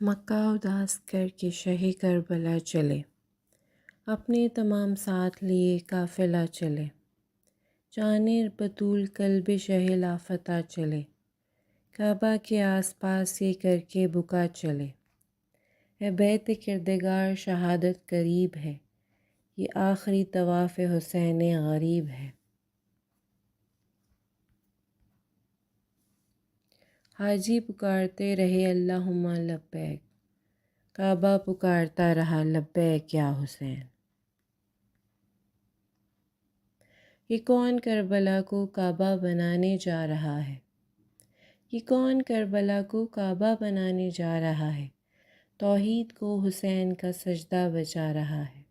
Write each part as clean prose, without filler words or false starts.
مکہ اداس کر کے شہ کربلا چلے، اپنے تمام ساتھ لیے قافلہ چلے، جانے بطول قلب شہ لافتہ چلے، کعبہ کے آس پاس یہ کر کے بکا چلے، اے بیت کردگار شہادت قریب ہے، یہ آخری طواف حسین غریب ہے۔ حاجی پکارتے رہے اللہم لبیک، کعبہ پکارتا رہا لبیک یا حسین۔ یہ کون کربلا کو کعبہ بنانے جا رہا ہے؟ یہ کون کربلا کو کعبہ بنانے جا رہا ہے؟ توحید کو حسین کا سجدہ بچا رہا ہے۔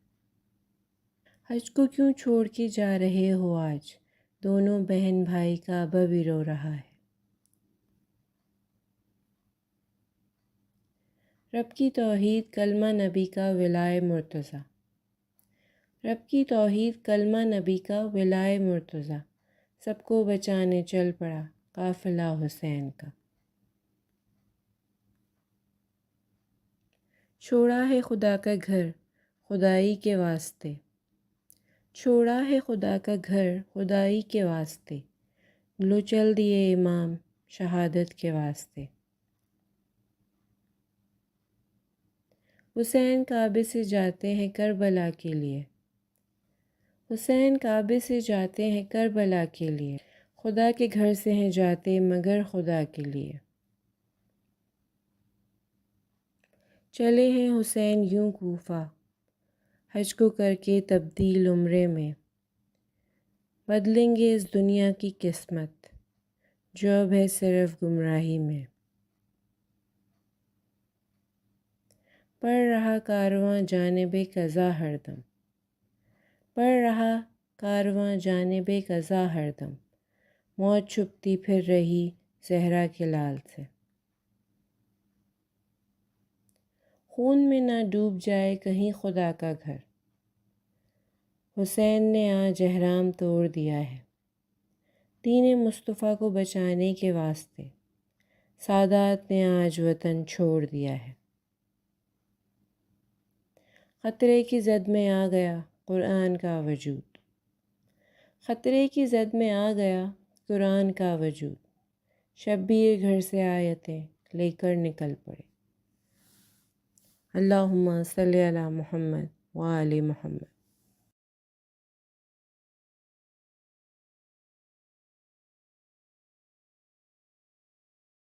حج کو کیوں چھوڑ کے جا رہے ہو آج؟ دونوں بہن بھائی کعبہ بھی رو رہا ہے۔ رب کی توحید کلمہ نبی کا ولائے مرتضیٰ، رب کی توحید کلمہ نبی کا ولائے مرتضیٰ، سب کو بچانے چل پڑا قافلہ حسین کا۔ چھوڑا ہے خدا کا گھر خدائی کے واسطے، چھوڑا ہے خدا کا گھر خدائی کے واسطے، لو چل دیے امام شہادت کے واسطے۔ حسین کعبے سے جاتے ہیں کربلا کے لیے، حسین کعبے سے جاتے ہیں کربلا کے لیے، خدا کے گھر سے ہیں جاتے مگر خدا کے لیے۔ چلے ہیں حسین یوں کوفہ، حج کو کر کے تبدیل عمرے میں، بدلیں گے اس دنیا کی قسمت جو اب ہے صرف گمراہی میں۔ پڑ رہا کارواں جانب قضا ہر دم، پڑ رہا کارواں جانب قضا ہر دم، موت چھپتی پھر رہی زہرا کے لال سے۔ خون میں نہ ڈوب جائے کہیں خدا کا گھر، حسین نے آج احرام توڑ دیا ہے، دین مصطفیٰ کو بچانے کے واسطے، سادات نے آج وطن چھوڑ دیا ہے۔ خطرے کی زد میں آ گیا قرآن کا وجود، خطرے کی زد میں آ گیا قرآن کا وجود، شبیر گھر سے آیتیں لے کر نکل پڑے۔ اللہم صلی علی محمد وآل محمد۔